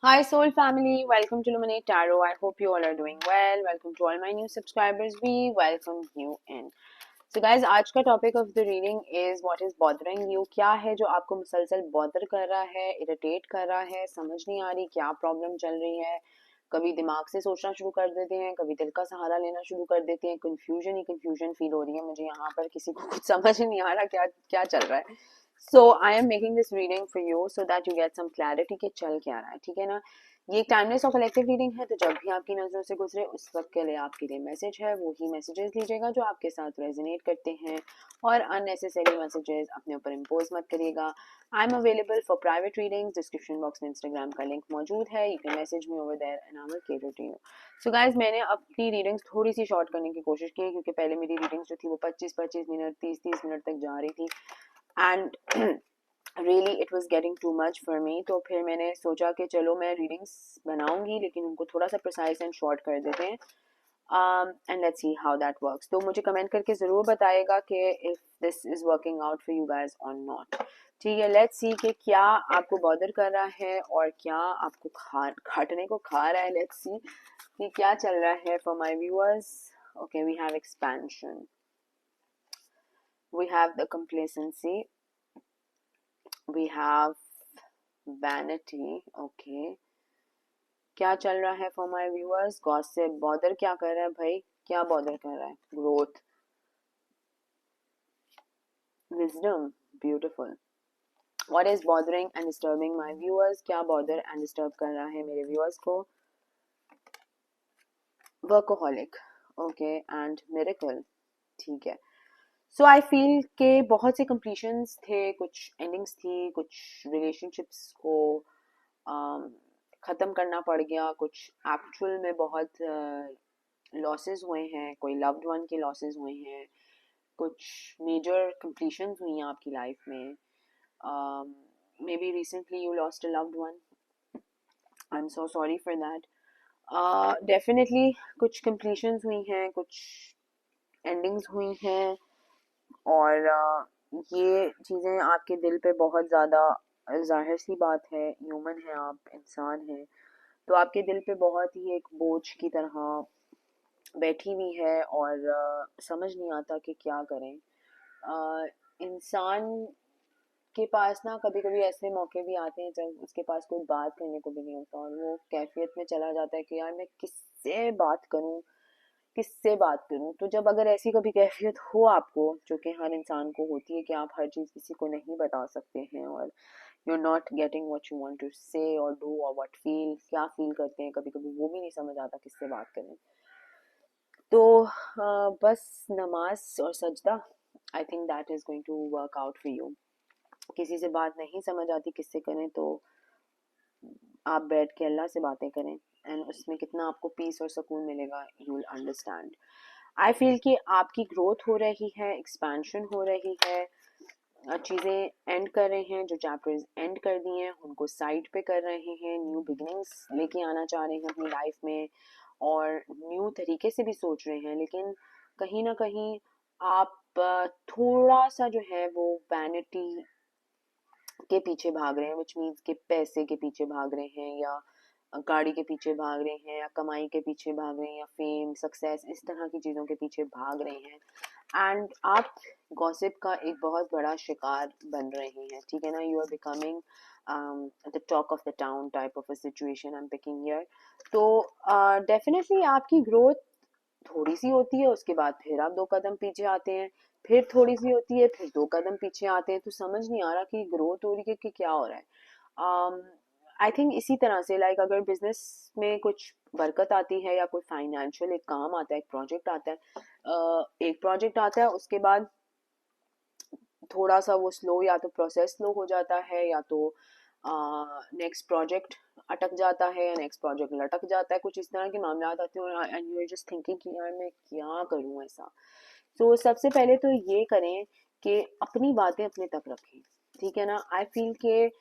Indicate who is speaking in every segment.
Speaker 1: Hi, Soul Family. Welcome to Luminate Tarot. I hope you all are doing well. Welcome to all my new subscribers. We welcome you in. So, guys, आज का topic of the reading is what is bothering you. क्या है जो आपको मुसलसल bother कर रहा है, इरिटेट कर रहा है, समझ नहीं आ रही क्या प्रॉब्लम चल रही है. कभी दिमाग से सोचना शुरू कर देते हैं, कभी दिल का सहारा लेना शुरू कर देते हैं. कंफ्यूजन ही कंफ्यूजन फील हो रही है मुझे यहाँ पर. किसी को कुछ समझ ही नहीं आ रहा क्या क्या चल रहा है. So I am making this reading for you so that you get some clarity कि चल क्या रहा है. ठीक है ना. ये टाइमलेस और कलेक्टिव रीडिंग है, तो जब भी आपकी नजरों से गुजरे उस वक्त के लिए आपके लिए मैसेज है, वो ही मैसेजेस लीजिएगा जो आपके साथ रेजोनेट करते हैं, और अननेसेसरी मैसेजेस अपने ऊपर इम्पोज मत करिएगा. I am available for private readings. Description box में इंस्टाग्राम का लिंक मौजूद है. You can message me over there and I will cater to you. So guys, मैंने अपनी रीडिंग्स थोड़ी सी शॉर्ट करने की कोशिश की है, क्योंकि पहले मेरी रीडिंग्स जो थी वो 25-25 मिनट 30-30 मिनट तक जा रही थी, and really it was getting too much for me. तो फिर मैंने सोचा कि चलो मैं रीडिंग्स बनाऊंगी, लेकिन उनको थोड़ा सा प्रिसाइज एंड शॉर्ट कर देते हैं. And let's see how that works. तो मुझे कमेंट करके ज़रूर बताइएगा कि if this is working out for you guys और नॉट. ठीक है, लेट्स सी कि क्या आपको बॉदर कर रहा है और क्या आपको खाटने को खा रहा है. लेट्स सी कि क्या चल रहा है for my viewers. Okay, we have expansion, we have the complacency, we have vanity. Okay, क्या चल रहा है for my viewers. Gossip. Bother क्या कर रहा है भाई, क्या बॉदर कर रहा है. Growth, wisdom, beautiful. What is bothering and disturbing my viewers. क्या बॉदर एंड डिस्टर्ब कर रहा है मेरे व्यूअर्स को. वर्कोहॉलिक. Okay, and miracle. ठीक है. सो आई फील के बहुत से कंप्लीशंस थे, कुछ एंडिंग्स थी, कुछ रिलेशनशिप्स को ख़त्म करना पड़ गया, कुछ एक्चुअल में बहुत लॉसेस हुए हैं, कोई लव्ड वन के लॉसेस हुए हैं, कुछ मेजर कंप्लीशंस हुई हैं आपकी लाइफ में. May be recently you lost a loved one. I am so sorry for that. Definitely कुछ कंप्लीशंस हुई हैं, कुछ एंडिंग्स हुई हैं, और ये चीज़ें आपके दिल पे बहुत ज़्यादा, जाहिर सी बात है, ह्यूमन है आप, इंसान हैं, तो आपके दिल पे बहुत ही एक बोझ की तरह बैठी हुई है, और समझ नहीं आता कि क्या करें. इंसान के पास ना कभी कभी ऐसे मौके भी आते हैं जब उसके पास कोई बात करने को भी नहीं होता, और वो कैफियत में चला जाता है कि यार मैं किससे बात करूं, किससे बात करूं. तो जब अगर ऐसी कभी कैफियत हो आपको, जो कि हर इंसान को होती है, कि आप हर चीज़ किसी को नहीं बता सकते हैं, और you are not getting what you want to say और डू, और व्हाट फील, क्या फील करते हैं, कभी कभी वो भी नहीं समझ आता किससे बात करें. तो बस नमाज और सजदा, I think that is going to work out for you. किसी से बात नहीं समझ आती किससे करें, तो आप बैठ के अल्लाह से बातें करें, एंड उसमें कितना आपको पीस और सुकून मिलेगा, you will understand. I feel कि आपकी ग्रोथ हो रही है, एक्सपेंशन हो रही है, चीज़ें एंड कर रहे हैं, जो चैप्टर्स एंड कर दिए हैं उनको साइड पे कर रहे हैं, न्यू बिगनिंग्स लेके आना चाह रहे हैं अपनी लाइफ में, और न्यू तरीके से भी सोच रहे हैं, लेकिन कहीं ना कहीं आप थोड़ा सा जो है वो वैनिटी के पीछे भाग रहे हैं, विच मीन्स के पैसे के पीछे भाग रहे हैं, या गाड़ी के पीछे भाग रहे हैं, या कमाई के पीछे भाग रहे हैं, या फेम सक्सेस, इस तरह की चीज़ों के पीछे भाग रहे हैं, एंड आप गॉसिप का एक बहुत बड़ा शिकार बन रहे हैं. ठीक है ना. You are becoming the talk of the town type of a situation I am picking here. तो डेफिनेटली आपकी ग्रोथ थोड़ी सी होती है, उसके बाद फिर आप 2 कदम पीछे आते हैं, फिर थोड़ी सी होती है, फिर 2 कदम पीछे आते हैं. तो समझ नहीं आ रहा कि ग्रोथ हो रही है कि क्या हो रहा है. आई थिंक इसी तरह से, लाइक अगर बिजनेस में कुछ बरकत आती है, या कोई फाइनेंशियल एक काम आता है, एक प्रोजेक्ट आता है, एक प्रोजेक्ट आता है, उसके बाद थोड़ा सा वो स्लो, या तो प्रोसेस स्लो हो जाता है, या तो नेक्स्ट प्रोजेक्ट अटक जाता है, या नेक्स्ट प्रोजेक्ट लटक जाता है, कुछ इस तरह के मामले आते हैं, and you are just thinking कि यार मैं क्या करूं ऐसा. तो सबसे पहले तो ये करें कि अपनी बातें अपने तक रखें. ठीक है ना. आई फील के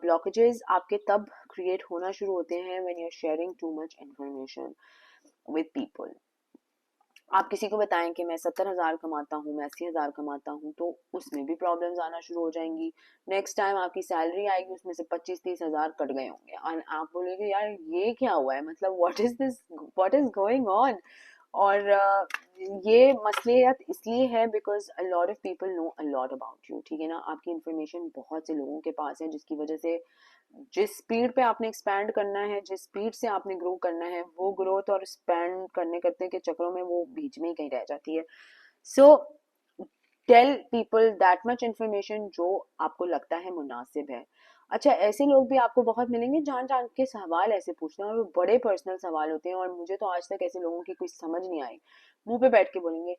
Speaker 1: ब्लॉकेजेस आपके तब क्रिएट होना शुरू होते हैं when you are sharing too much information with people. आप किसी को बताएं कि मैं 70,000 कमाता हूँ, मैं 80,000 कमाता हूँ, तो उसमें भी प्रॉब्लम्स आना शुरू हो जाएंगी। नेक्स्ट टाइम आपकी सैलरी आएगी, उसमें से 25-30 हज़ार कट गए होंगे और आप बोलेंगे यार ये क्या हुआ है, मतलब what is this, what is going on. और ये मसलियत इसलिए है because a lot of people know a lot about you, ठीक है ना। आपकी इन्फॉर्मेशन बहुत से लोगों के पास है, जिसकी वजह से जिस स्पीड पे आपने एक्सपैंड करना है, जिस स्पीड से आपने ग्रो करना है, वो ग्रोथ और एक्सपैंड करने करने के चक्करों में वो बीच में ही कहीं रह जाती है। So tell people that much information जो आपको लगता है मुनासिब है। अच्छा, ऐसे लोग भी आपको बहुत मिलेंगे जान जान के सवाल ऐसे पूछते हैं, और वो बड़े पर्सनल सवाल होते हैं, और मुझे तो आज तक ऐसे लोगों की कोई समझ नहीं आई। मुंह पे बैठ के बोलेंगे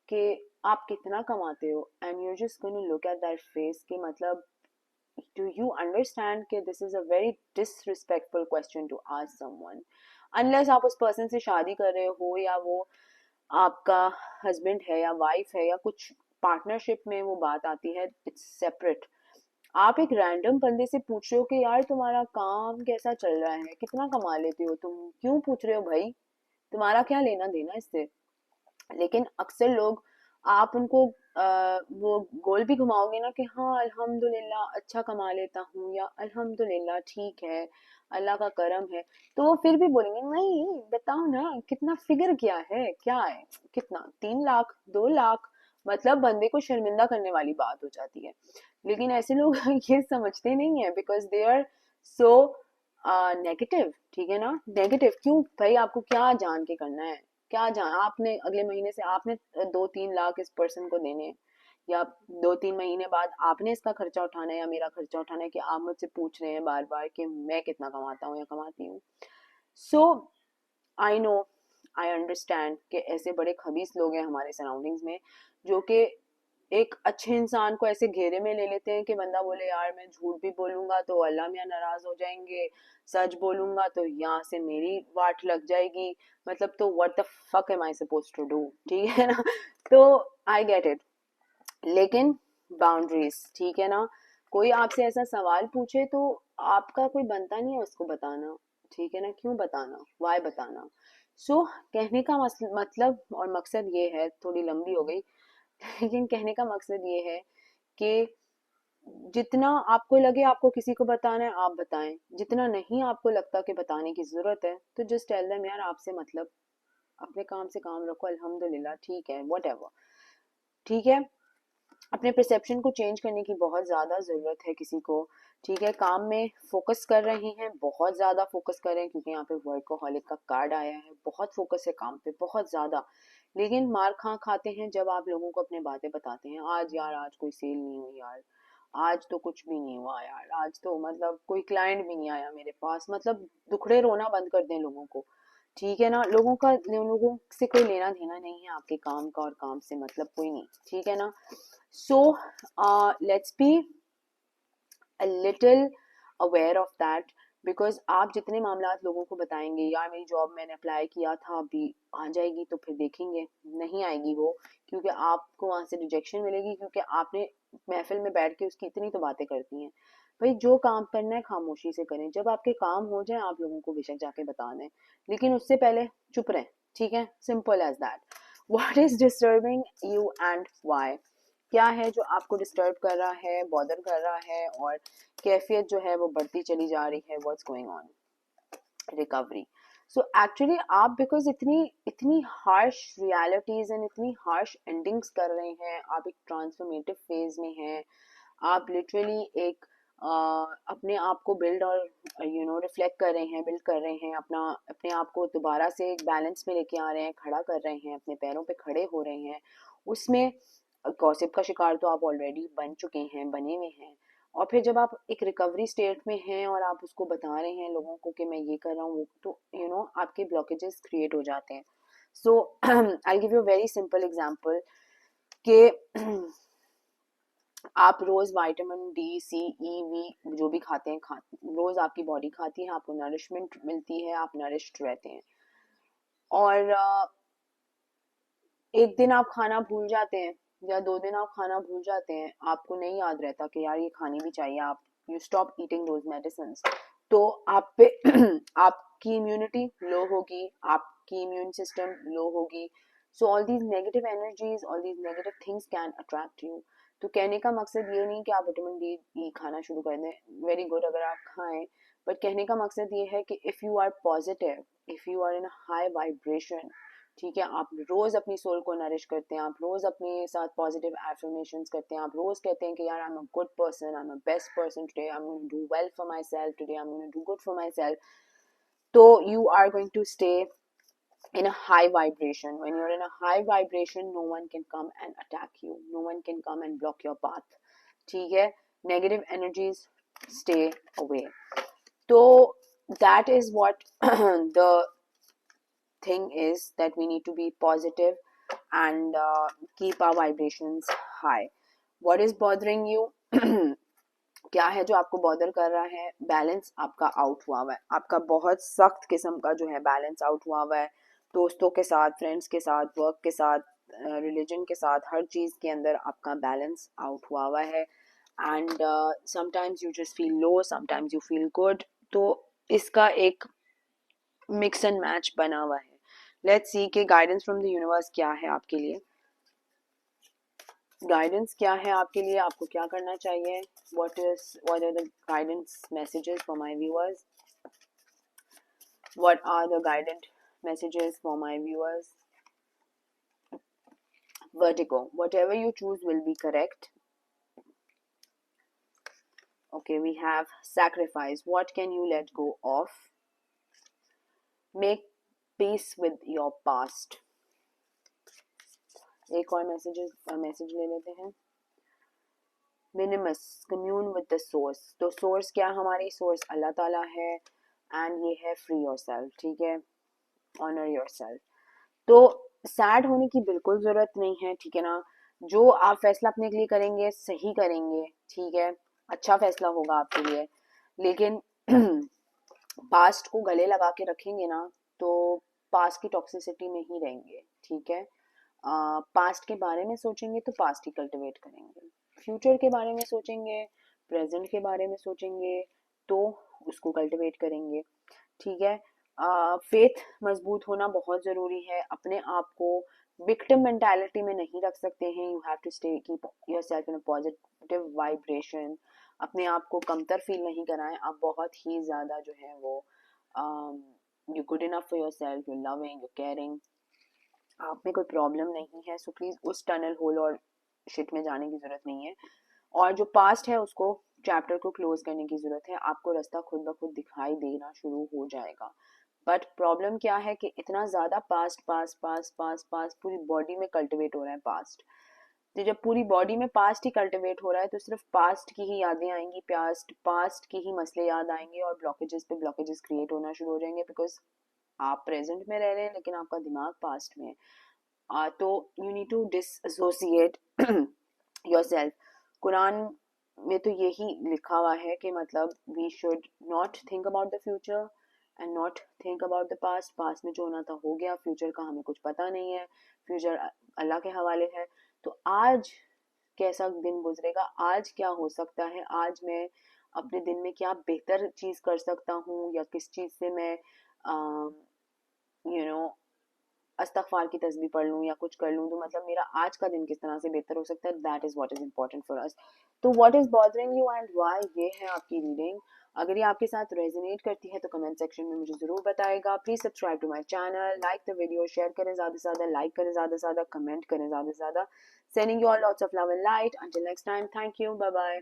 Speaker 1: कि आप कितना कमाते हो, and you just gonna look at that face कि मतलब do you understand कि this is a very disrespectful question to ask someone, unless आप उस पर्सन से शादी कर रहे हो, या वो आपका हस्बैंड है या वाइफ है, या कुछ पार्टनरशिप में वो बात आती है, इट्स सेपरेट। आप एक रैंडम बंदे से पूछ रहे हो कि यार तुम्हारा काम कैसा चल रहा है, कितना कमा लेते हो, तुम क्यों पूछ रहे हो भाई, तुम्हारा क्या लेना देना इससे। लेकिन अक्सर लोग, आप उनको वो गोल भी घुमाओगे ना कि हाँ अल्हम्दुलिल्लाह अच्छा कमा लेता हूँ, या अल्हम्दुलिल्लाह ठीक है, अल्लाह का करम है, तो वो फिर भी बोलेंगे नहीं बताओ ना कितना, फिगर क्या है, क्या है, कितना, 3 लाख, 2 लाख, मतलब बंदे को शर्मिंदा करने वाली बात हो जाती है। लेकिन ऐसे लोग ये समझते नहीं है, because they are so negative, ठीक है ना। नेगेटिव क्यों भाई, आपको क्या जान के करना है, क्या जान, आपने अगले महीने से आपने 2-3 लाख इस पर्सन को देने हैं, या 2-3 महीने बाद आपने इसका खर्चा उठाना है या मेरा खर्चा उठाना है, कि आप मुझसे पूछ रहे हैं बार बार कि मैं कितना कमाता हूँ या कमाती हूँ। सो आई नो, आई अंडरस्टैंड कि ऐसे बड़े खबीस लोग हैं हमारे सराउंडिंग्स में, जो कि एक अच्छे इंसान को ऐसे घेरे में ले लेते हैं कि बंदा बोले यार मैं झूठ भी बोलूंगा तो अल्लाह मियाँ नाराज हो जाएंगे, सच बोलूंगा तो यहाँ से मेरी वाट लग जाएगी, मतलब तो what the fuck am I suppose to do, ठीक है ना। तो आई गेट इट, लेकिन बाउंड्रीज, ठीक है ना। कोई आपसे ऐसा सवाल पूछे तो आपका कोई बनता नहीं है उसको बताना, ठीक है ना, क्यों बताना, वाई बताना। सो कहने का मतलब और मकसद ये है, थोड़ी लंबी हो गई, लेकिन कहने का मकसद ये है कि जितना आपको लगे आपको किसी को बताना है आप बताएं, जितना नहीं आपको लगता कि बताने की जरूरत है तो जस्ट टेल देम यार आपसे मतलब, अपने काम से काम रखो, अल्हम्दुलिल्लाह ठीक है, वट एवर, ठीक है। अपने परसेप्शन को चेंज करने की बहुत ज़्यादा ज़रूरत है किसी को, ठीक है। काम में फोकस कर रहे हैं, बहुत ज़्यादा फोकस कर रहे हैं, क्योंकि यहाँ पे वर्कोहॉलिक का कार्ड आया है, बहुत फोकस है काम पे, बहुत ज़्यादा। लेकिन मार खाते हैं जब आप लोगों को अपने बातें बताते हैं, आज यार आज कोई सेल नहीं हुई यार, आज तो कुछ भी नहीं हुआ यार, आज तो मतलब कोई क्लाइंट भी नहीं आया मेरे पास, मतलब दुखड़े रोना बंद कर दें लोगों को, ठीक है ना। लोगों से कोई लेना देना नहीं है आपके काम का, और काम से मतलब कोई नहीं, ठीक है ना। So let's be a little aware of that, because आप जितने मामला लोगों को बताएंगे यार मेरी जॉब मैंने अप्लाई किया था अभी आ जाएगी, तो फिर देखेंगे नहीं आएगी वो, क्योंकि आपको वहां से रिजेक्शन मिलेगी, क्योंकि आपने महफिल में बैठ के उसकी इतनी तो बातें करती हैं। भाई जो काम करना है खामोशी से करें, जब आपके काम हो जाए आप लोगों को बेशक जाके बता दें, लेकिन उससे पहले चुप रहें, ठीक है, simple as that. What is disturbing you and why, क्या है जो आपको डिस्टर्ब कर रहा है, बॉदर कर रहा है, और कैफियत जो है वो बढ़ती चली जा रही है, what's going on. Recovery, so actually आप बिकॉज इतनी इतनी हार्श रियलिटीज एंड इतनी हार्श एंडिंग्स कर रहे हैं, आप एक ट्रांसफॉर्मेटिव फेज में हैं, आप लिटरली एक अपने आप को बिल्ड और रिफ्लेक्ट कर रहे हैं, बिल्ड कर रहे हैं, अपने आप को दोबारा से एक बैलेंस में लेके आ रहे हैं, खड़ा कर रहे हैं, अपने पैरों पे खड़े हो रहे हैं। उसमें गॉसिप का शिकार तो आप ऑलरेडी बन चुके हैं, बने हुए हैं, और फिर जब आप एक रिकवरी स्टेट में हैं और आप उसको बता रहे हैं लोगों को कि मैं ये कर रहा हूँ, तो आपके ब्लॉकेजेस क्रिएट हो जाते हैं। So I give you very simple example कि आप रोज vitamin D C E B जो भी खाते हैं, रोज आपकी बॉडी खाती है, आपको नरिशमेंट मिलती है, आप नरिश्ड रहते हैं, और एक दिन आप खाना भूल जाते हैं, या 2 दिन आप खाना भूल जाते हैं, आपको नहीं याद रहता कि यार ये खानी भी चाहिए, आप you stop eating those medicine, तो आप पे आपकी इम्यूनिटी लो होगी, आपकी इम्यून सिस्टम लो होगी, so all these negative energies, all these negative things can attract you. तो कहने का मकसद ये नहीं कि आप विटामिन डी ई खाना शुरू कर दें, वेरी गुड अगर आप खाएं, बट कहने का मकसद ये है कि if you are positive, if you are in high vibration, ठीक है, आप रोज अपनी सोल को नरिश करते हैं, आप रोज अपने साथ पॉजिटिव एफर्मेशंस करते हैं, आप रोज कहते हैं कि यार I am a good person, I am a best person today, I am going to do well for my self today, I am going to do good for my self, तो you are going to stay in a high vibration. When you're in a high vibration, no one can come and attack you, no one can come and block your path. ठीक है, negative energies stay away. So that is what the thing is, that we need to be positive and keep our vibrations high. What is bothering you? क्या है जो आपको bother कर रहा है? Balance आपका आउट हुआ हुआ है, आपका बहुत सख्त किस्म का जो है बैलेंस आउट हुआ हुआ है, दोस्तों के साथ, फ्रेंड्स के साथ, वर्क के साथ, रिलीजन के साथ, हर चीज़ के अंदर आपका बैलेंस आउट हुआ हुआ है. And sometimes you just feel low, sometimes you feel good. तो इसका एक मिक्स एंड मैच बना हुआ है. लेट्स सी कि गाइडेंस फ्रॉम द यूनिवर्स क्या है आपके लिए. गाइडेंस क्या है आपके लिए, आपको क्या करना चाहिए? what are the guidance messages for my viewers? What are the guided messages for my viewers? Vertigo, whatever you choose will be correct. Okay, we have sacrifice, what can you let go of? Make peace with your past. एक और message ले लेते हैं. Minimus, commune with the source. तो source क्या, हमारी source अल्लाह ताला है, एंड ये है फ्री योरसेल्फ, ठीक है, ऑनर योरसेल्फ. तो सैड होने की बिल्कुल ज़रूरत नहीं है, ठीक है ना. जो आप फैसला अपने लिए करेंगे सही करेंगे, ठीक है, अच्छा फैसला होगा आपके लिए. लेकिन पास्ट को गले लगा के रखेंगे ना, तो पास्ट की टॉक्सिसिटी में ही रहेंगे, ठीक है. पास्ट के बारे में सोचेंगे तो पास्ट ही कल्टिवेट करेंगे, फ्यूचर के बारे में सोचेंगे, प्रेजेंट के बारे में सोचेंगे तो उसको कल्टिवेट करेंगे, ठीक है. फेथ मजबूत होना बहुत ज़रूरी है. अपने आप को विक्टिम मेंटालिटी में नहीं रख सकते हैं. You have to stay keep yourself in a positive vibration. अपने आप को कमतर फील नहीं कराएं. आप बहुत ही ज़्यादा जो है वो you good enough for yourself, you loving, you caring, आप में कोई प्रॉब्लम नहीं है. सो प्लीज़ उस टनल होल और शिट में जाने की ज़रूरत नहीं है. और जो पास्ट है उसको, चैप्टर को क्लोज करने की ज़रूरत है. आपको रास्ता खुद ब खुद दिखाई देना शुरू हो जाएगा. बट प्रॉब्लम क्या है कि इतना ज़्यादा past past past past past पूरी बॉडी में कल्टिवेट हो रहा है पास्ट. तो जब पूरी बॉडी में पास्ट ही कल्टिवेट हो रहा है तो सिर्फ पास्ट की ही यादें आएंगी, पास्ट की ही मसले याद आएंगे, और ब्लॉकेजेस पे ब्लॉकेजेस क्रिएट होना शुरू हो जाएंगे. बिकॉज आप प्रेजेंट में रह रहे हैं लेकिन आपका दिमाग पास्ट में है. तो you need to dissociate yourself. Quran में तो यही लिखा हुआ है कि मतलब we should not think about the future and not think about the past. Past में जो होना था हो गया, फ्यूचर का हमें कुछ पता नहीं है, फ्यूचर अल्लाह के हवाले है. तो आज कैसा दिन गुजरेगा, आज क्या हो सकता है, आज मैं अपने दिन में क्या बेहतर चीज़ कर सकता हूँ, या किस चीज़ से मैं यू नो अस्तगफार की तस्बीह पढ़ लूँ या कुछ कर लूँ, तो मतलब मेरा आज का दिन किस तरह से बेहतर हो सकता है. That is what is important for us. तो what is bothering you and why, ये है आपकी रीडिंग. अगर ये आपके साथ रेजोनेट करती है तो कमेंट सेक्शन में मुझे ज़रूर बताएगा. Please subscribe to my channel, like the video, share करें ज़्यादा से ज़्यादा, लाइक करें ज़्यादा से ज़्यादा, कमेंट करें ज़्यादा से ज़्यादा. Sending you all lots of love and light. Until next time, thank you, bye bye.